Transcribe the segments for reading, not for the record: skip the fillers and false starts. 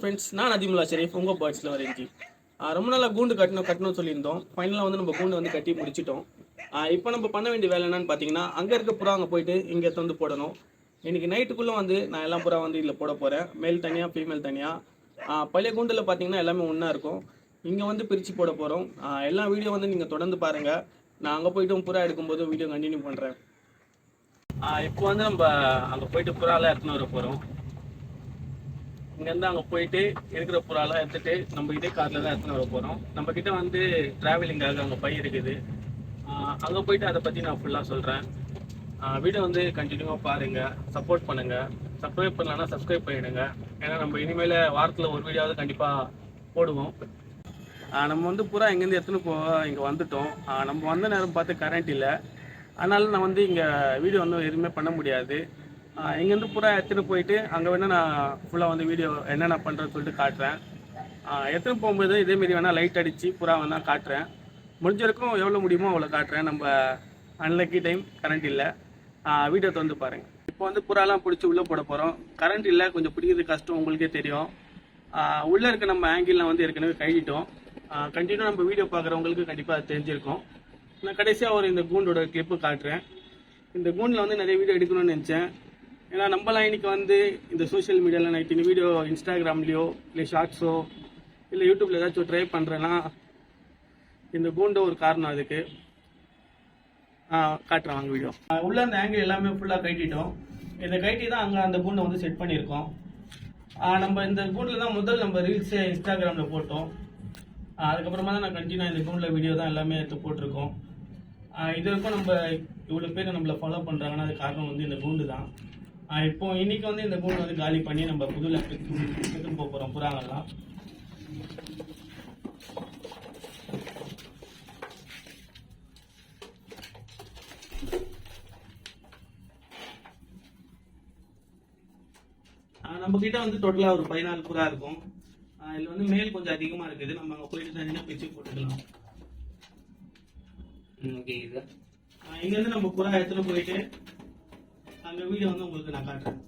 Friends, நான் அதிமுல்லா ஷெரீஃப், உங்கள் பேர்ட்ஸில் வரேன். ரொம்ப நாளாக கூண்டு கட்டணும்னு சொல்லியிருந்தோம். ஃபைனலாக வந்து நம்ம கூண்டு வந்து கட்டி முடிச்சிட்டோம். இப்போ நம்ம பண்ண வேண்டிய வேலை என்னன்னு பார்த்தீங்கன்னா, அங்கே இருக்க புறா அங்கே போயிட்டு இங்கே வந்து போடணும். இன்றைக்கி நைட்டுக்குள்ளே வந்து நான் எல்லா புறா வந்து இதில் போட போகிறேன். மேல் தனியாக, ஃபீமேல் தனியாக. பழைய கூண்டில் பார்த்தீங்கன்னா எல்லாமே ஒன்றா இருக்கும். இங்கே வந்து பிரித்து போட போகிறோம். எல்லா வீடியோ வந்து நீங்கள் தொடர்ந்து பாருங்கள். நான் அங்கே போய்ட்டு புறா எடுக்கும்போது வீடியோ கண்டினியூ பண்ணுறேன். இப்போ வந்து நம்ம அங்கே போயிட்டு புறாலாம் எடுத்துன்னு வர போகிறோம். இங்கேருந்து அங்கே போயிட்டு இருக்கிற புறாலாம் எடுத்துகிட்டு நம்ம இதே காரில் தான் எடுத்துன்னு வர போகிறோம். நம்மக்கிட்ட வந்து ட்ராவலிங்காக அங்கே பை இருக்குது. அங்கே போயிட்டு அதை பற்றி நான் ஃபுல்லாக சொல்கிறேன். வீடியோ வந்து கண்டினியூவாக பாருங்கள், சப்போர்ட் பண்ணுங்கள். சப்ஸ்கிரைப் பண்ணலன்னா சப்ஸ்கிரைப் பண்ணிவிடுங்க. ஏன்னா நம்ம இனிமேல் வாரத்தில் ஒரு வீடியோவது கண்டிப்பாக போடுவோம். நம்ம வந்து புறா இங்கேருந்து எடுத்துன்னு இங்கே வந்துட்டோம். நம்ம வந்த நேரம் பார்த்து கரண்ட் இல்லை. அதனால நான் வந்து இங்கே வீடியோ வந்து எதுவுமே பண்ண முடியாது. இங்கேருந்து புறா எடுத்துகிட்டு போயிட்டு அங்கே வேணால் நான் ஃபுல்லாக வந்து வீடியோ என்னென்ன பண்ணுறேன்னு சொல்லிட்டு காட்டுறேன். எடுத்துகிட்டு போகும்போது இதேமாரி வேணால் லைட் அடித்து புறா வேணால் காட்டுறேன். முடிஞ்ச வரைக்கும் எவ்வளோ முடியுமோ அவ்வளோ காட்டுறேன். நம்ம அன்லக்கி டைம் கரண்ட் இல்லை. வீடியோ வந்து பாருங்கள். இப்போ வந்து புறாலாம் பிடிச்சி உள்ளே போட போகிறோம். கரண்ட் இல்லை, கொஞ்சம் பிடிக்கிறது கஷ்டம், உங்களுக்கே தெரியும். உள்ளே இருக்க நம்ம ஆங்கிள்லாம் வந்து ஏற்கனவே கழிட்டோம். கண்டினியூ நம்ம வீடியோ பார்க்குறவங்களுக்கு கண்டிப்பாக தெரிஞ்சிருக்கும். நான் கடைசியாக இந்த கூண்டோட கிளிப்பு காட்டுறேன். இந்த கூண்டில் வந்து நிறைய வீடியோ எடுக்கணும்னு நினச்சேன். ஏன்னா நம்மளாம் இன்றைக்கி வந்து இந்த சோஷியல் மீடியாவில் நான் இத்தனை வீடியோ இன்ஸ்டாகிராம்லேயோ இல்லை ஷார்ட்ஸோ இல்லை யூடியூப்பில் ஏதாச்சும் ட்ரை பண்ணுறேன்னா இந்த கூண்டு ஒரு காரணம். அதுக்கு காட்டுறேன் வாங்க வீடியோ. உள்ள அந்த ஆங்கிள் எல்லாமே ஃபுல்லாக கட்டிட்டோம். இதை கட்டி தான் அங்கே அந்த கூண்டை வந்து செட் பண்ணியிருக்கோம். நம்ம இந்த கூண்டில் தான் முதல் நம்ம ரீல்ஸே இன்ஸ்டாகிராமில் போட்டோம். அதுக்கப்புறமா தான் நான் கண்டினியூ இந்த கூண்டில் வீடியோ தான் எல்லாமே எடுத்து போட்டிருக்கோம். இது வரைக்கும் நம்ம இவ்வளோ பேர் நம்மளை ஃபாலோ பண்ணுறாங்கன்னா அது காரணம் வந்து இந்த கூண்டு தான். இப்போ இன்னைக்கு வந்து இந்த கூண்டு வந்து காலி பண்ணி நம்ம புது எடுத்துன்னு போக போகிறோம் புறாங்கெல்லாம். நம்ம கிட்ட வந்து டோட்டலாக ஒரு 14 புறா இருக்கும். இதில் வந்து மேல் கொஞ்சம் அதிகமாக இருக்குது. நம்ம அங்கே போயிட்டு தனியாக பிச்சு போட்டுக்கலாம். இங்கேருந்து நம்ம புறா எடுத்துட்டு போயிட்டு அந்த வீடியோ வந்து உங்களுக்கு நான் காட்டுறேன்.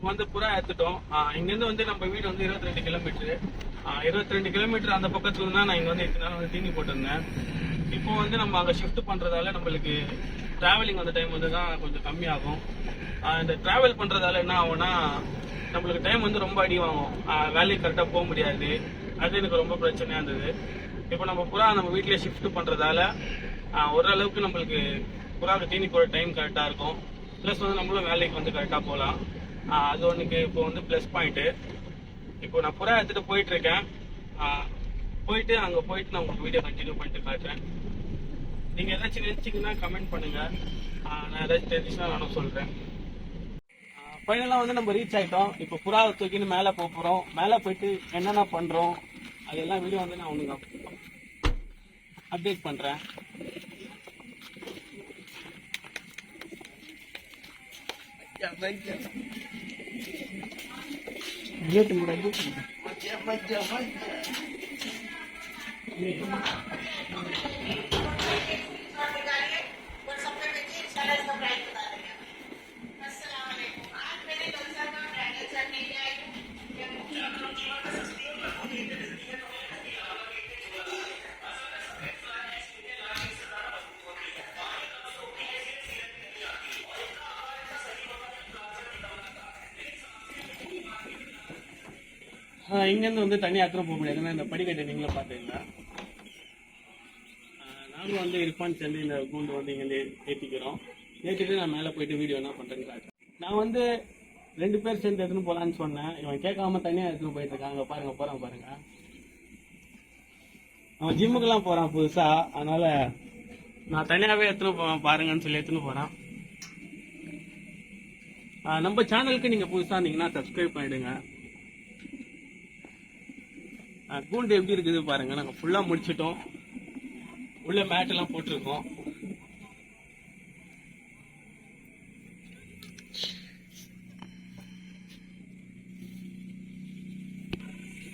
வந்து புறா எடுத்துட்டோம். இங்கேருந்து வந்து நம்ம வீடு வந்து 22 கிலோமீட்டரு. 22 கிலோமீட்டர் அந்த பக்கத்துல தான் நான் இங்கே வந்து இத்தனை நாள் வந்து தீனி போட்டிருந்தேன். இப்போ வந்து நம்ம அங்கே ஷிஃப்ட் பண்ணுறதால நம்மளுக்கு ட்ராவலிங் அந்த டைம் வந்து தான் கொஞ்சம் கம்மியாகும். இந்த ட்ராவல் பண்ணுறதால என்ன ஆகும்னா நம்மளுக்கு டைம் வந்து ரொம்ப அடி வாங்கும். வேலைக்கு கரெக்டாக போக முடியாது. அது எனக்கு ரொம்ப பிரச்சனையாக இருந்தது. இப்போ நம்ம புறா நம்ம வீட்டிலே ஷிஃப்ட் பண்ணுறதால ஓரளவுக்கு நம்மளுக்கு புறாவுக்கு தீனி போட டைம் கரெக்டாக இருக்கும். ப்ளஸ் வந்து நம்மளும் வேலைக்கு வந்து கரெக்டாக போகலாம். அது ஒன்றுக்கு இப்போ வந்து ப்ளஸ் பாயிண்ட்டு. இப்போ நான் புறா எடுத்துகிட்டு போயிட்டுருக்கேன். போயிட்டு அங்கே போயிட்டு நான் உங்களுக்கு வீடியோ கண்டினியூ பண்ணிட்டு காட்டுறேன். நீங்கள் ஏதாச்சும் நினச்சிங்கன்னா கமெண்ட் பண்ணுங்கள். நான் ஏதாச்சும் தெரிஞ்சுன்னா நானும் சொல்கிறேன். ஃபைனலாக வந்து நம்ம ரீச் ஆகிட்டோம். இப்போ புறாவை தூக்கின்னு மேலே போக போகிறோம். மேலே போயிட்டு என்னென்ன பண்ணுறோம் அதெல்லாம் வீடியோ வந்து நான் உங்களுக்கு அப்டேட் பண்ணுறேன். கேட்டு இங்கேருந்து வந்து தண்ணி அத்தனை போக முடியாது. ஏன்னா இந்த படிக்கட்டை நீங்களே பார்த்துருங்க. நானும் வந்து இர்ஃபான் சேர்ந்து இந்த கூண்டு வந்து இங்கேருந்து ஏற்றிக்கிறோம். ஏற்றிட்டு நான் மேலே போயிட்டு வீடியோ என்ன பண்ணுறேன்னு காட்டுறேன். நான் வந்து 2 பேர் சேர்ந்து எடுத்துன்னு போகலான்னு சொன்னேன். இவன் கேட்காம தனியாக எடுத்துன்னு போயிட்டு இருக்காங்க. பாருங்க போகிறான் பாருங்க. அவன் ஜிம்முக்கெல்லாம் போகிறான் புதுசாக. அதனால நான் தனியாகவே எடுத்துன்னு போவேன் பாருங்கன்னு சொல்லி எடுத்துன்னு போகிறான். நம்ம சேனலுக்கு நீங்கள் புதுசாக இருந்தீங்கன்னா சப்ஸ்கிரைப் பண்ணிடுங்க. கூண்டு எப்படி இருக்குது பாருங்க. நாங்கள் ஃபுல்லாக முடிச்சிட்டோம். உள்ள மேட்டெல்லாம் போட்டிருக்கோம்.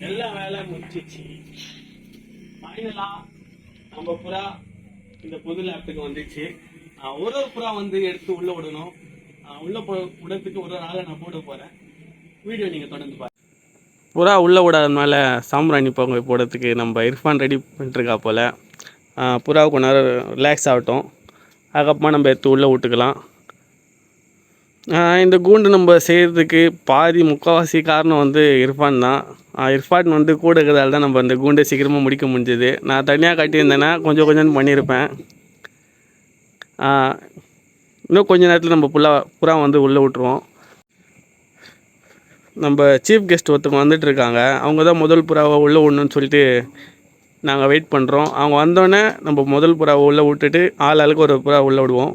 எல்லா வேலை முடிச்சிச்சு. ஃபைனலா நம்ம புறா இந்த புது லேப்டுக்கு வந்துச்சு. ஒரு புறா வந்து எடுத்து உள்ள விடணும். உள்ள விடறதுக்கு ஒரு ஆளை நான் போட போறேன். வீடியோ நீங்க தொடர்ந்து பாருங்க. புறா உள்ள விடாதனால சாம்பிராணி பொங்க போடுறதுக்கு நம்ம இர்ஃபான் ரெடி பண்ணிட்டுருக்கா போல. புறாவை கொஞ்ச நேரம் ரிலாக்ஸ் ஆகட்டும். அதுக்கப்புறமா நம்ம எடுத்து உள்ளே விட்டுக்கலாம். இந்த கூண்டு நம்ம செய்கிறதுக்கு முக்கால்வாசி காரணம் வந்து இர்ஃபான் தான். இர்ஃபான் வந்து கூட இருக்கிறதால தான் நம்ம இந்த கூண்டை சீக்கிரமாக முடிக்க முடிஞ்சது. நான் தனியாக கட்டியிருந்தேன்னா கொஞ்சம் கொஞ்சம் பண்ணியிருப்பேன். இன்னும் கொஞ்சம் நேரத்தில் நம்ம புறா வந்து உள்ளே விட்டுருவோம். நம்ம சீஃப் கெஸ்ட் ஒருத்தவங்க வந்துட்டுருக்காங்க. அவங்க தான் முதல் புறாவை உள்ளே விடணுன்னு சொல்லிட்டு நாங்கள் வெயிட் பண்ணுறோம். அவங்க வந்தோடனே நம்ம முதல் புறாவை உள்ளே விட்டுட்டு ஆளுக்கு ஒரு புறா உள்ளே விடுவோம்.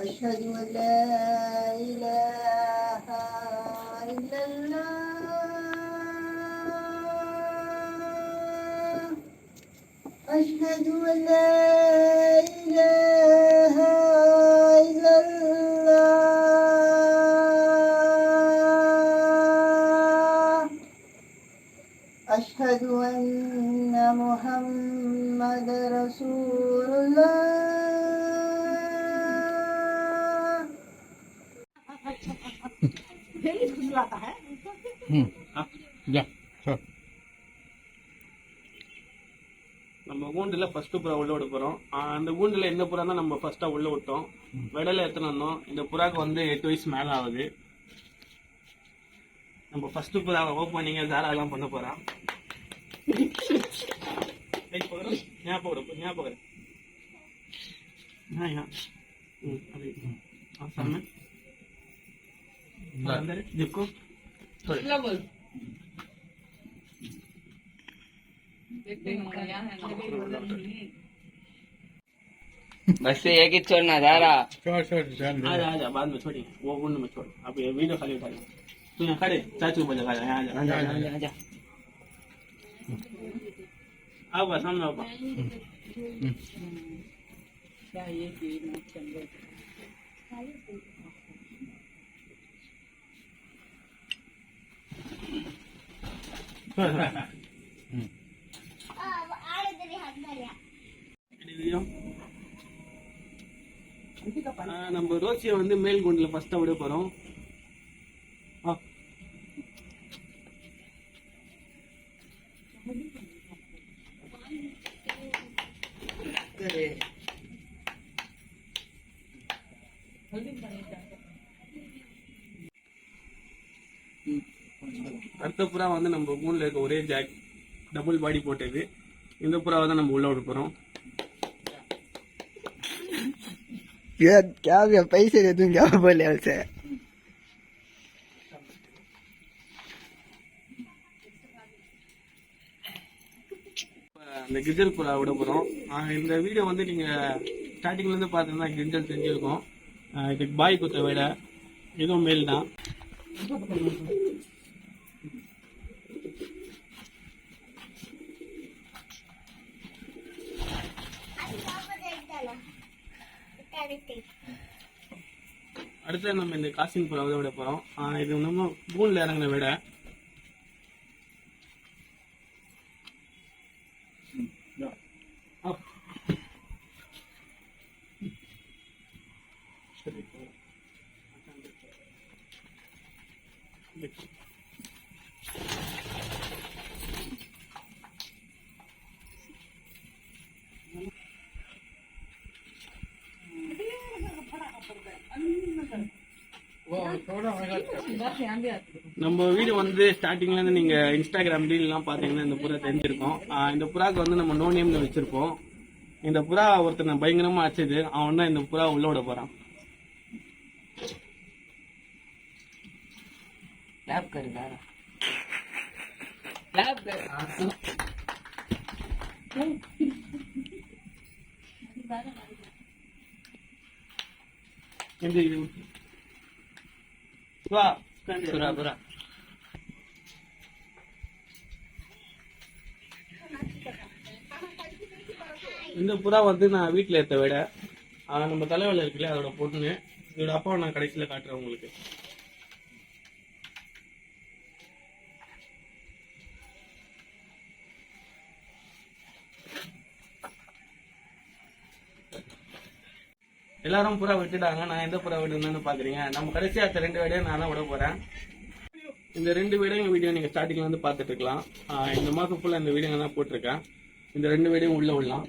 أشهد أن لا إله إلا الله أشهد أن لا إله إلا الله أشهد أن محمد رسول الله நம்ம கூண்டுல ஃபர்ஸ்ட் புறா உள்ள விட போறோம். அந்த கூண்டுல எந்த புறா தான் நம்ம ஃபர்ஸ்டா உள்ள விட்டோம். விடல எத்தனை வந்தோம். இந்த புறாக்கு வந்து 8 வயசு மேல ஆகுது. நம்ம ஃபர்ஸ்ட் புறா ஓப்பனிங்க தாராளம் பண்ண போறோம். ஞாபகம் देखो बस एक ही छोड़ना दारा आजा बाद में छोड़ी वो गुंड में छोड़ अब ये वीडियो खाली उठा तू यहाँ खड़े चाचू बोले खा यहाँ आजा अब सामने अब நம்ம ரோசியை வந்து மேல் குண்டுல ஃபர்ஸ்டா விட போறோம். அடுத்த புறா வந்து நம்ம கூண்டுல இருக்க ஒரே ஜாக் டபுள் பாடி போட்டது. இந்த புறாவை தான் நம்ம உள்ள விட போறோம். क्या पैसे दे दूं क्या बोले उसे இந்த கிஜல் புறா விட போறோம். இந்த வீடியோ வந்து நீங்க ஸ்டார்டிங்லேருந்து பார்த்தீங்கன்னா கிரிஞ்சல் தெரிஞ்சிருக்கும். இதுக்கு பாய் குத்த விட இதுவும் மேல் தான். அடுத்து நம்ம இந்த காசின் புறா விட போகிறோம். இது நம்ம பூனில் இறங்கின விட நம்ம வீடியோ வந்து ஸ்டார்டிங்ல இருந்து நீங்க இன்ஸ்டாகிராம் ரீல்லாம் பாத்தீங்கன்னா இந்த புறா தெரிஞ்சிருக்கும். இந்த புறாக்கு வந்து நம்ம நோ நேம்னு வச்சிருப்போம். இந்த புறா ஒருத்தனை பயங்கரமா அடிச்சது, அவன் தான் இந்த புறா உள்ள விட போறான். இந்த புறா வந்து நான் வீட்டுல ஏத்த விட நம்ம தலைவல இருக்குல்ல அதோட பொண்ணு. இதோட அப்பாவை நான் கடைசியில காட்டுறேன் உங்களுக்கு. எல்லாரும் புறா விட்டுட்டாங்க. நான் எந்த புறா விடுன்னு பாக்குறீங்க. நம்ம கடைசியா 2 வீடியோ நான் தான் விட போறேன். இந்த 2 வீடியோ நீங்க ஸ்டார்டிங்ல வந்து பாத்துட்டு இருக்கலாம். இந்த மாசம் ஃபுல்லா இந்த வீடியோ தான் போட்டிருக்கேன். இந்த 2 வீடியோ உள்ள விடலாம்.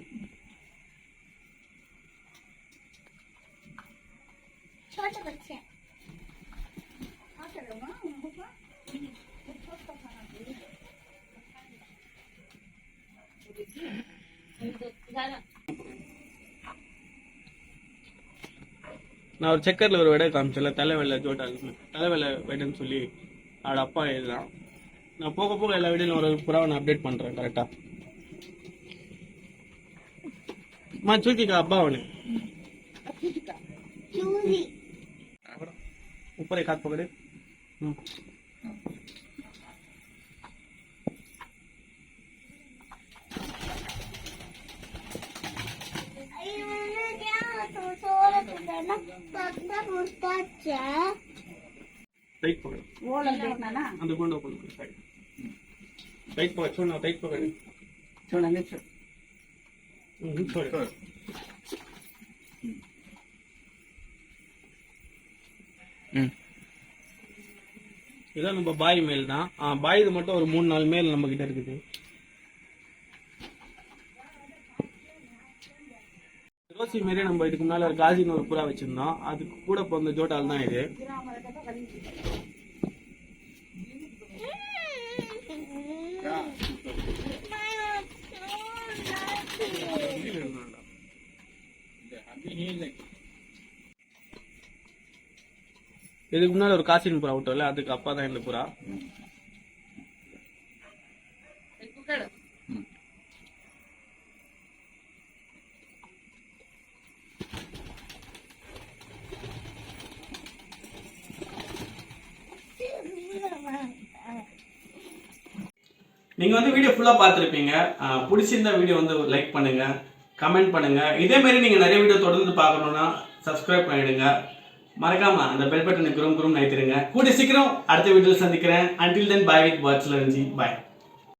நான் ஒரு செக்கர்ல ஒரு விடை காமிச்சல, தலைவெல்ல ஜோட்டா தலைவெல்ல விடைன்னு சொல்லி அவட அப்பா இதுதான். நான் போக போக எல்லா வீடியோலும் ஒரு புறாவை நான் அப்டேட் பண்றேன் கரெக்டா. சூக்கிக்கா அப்பா அவனு ऊपर एक हाथ पकड़े. टाइट पकड़ वो देखना ना अंदर गोंड ओपन कर साइड टाइट पकड़ छोड़ना टाइट पकड़ छोड़ना नहीं छोड़ छोड़ இதான் நம்ம பாய் மேல் தான். பாய் இது மட்டும் ஒரு 3-4 மேல் நம்ம கிட்ட இருக்குது. ரோசி மாரி நம்ம இதுக்கு முன்னால ஒரு காசின்னு ஒரு புறா வச்சிருந்தோம். அதுக்கு கூட பிறந்த ஜோட்டால் தான் இது. இதுக்கு முன்னாடி ஒரு காசின் புறா விட்டோம்ல, அதுக்கு அப்பா தான் இந்த புறா. நீங்க வந்து வீடியோ ஃபுல்லா பார்த்திருப்பீங்க. பிடிச்சிருந்தா வீடியோ வந்து லைக் பண்ணுங்க, கமெண்ட் பண்ணுங்க. இதே மாதிரி நீங்க நிறைய வீடியோ தொடர்ந்து பார்க்கணும்னா சப்ஸ்கிரைப் பண்ணிடுங்க. மறக்காம அந்த பெல் பட்டனை குறும் நைத்திருங்க. கூடிய சீக்கிரம் அடுத்த வீடியோவில் சந்திக்கிறேன். Until then, bye with Bachelor G. Bye.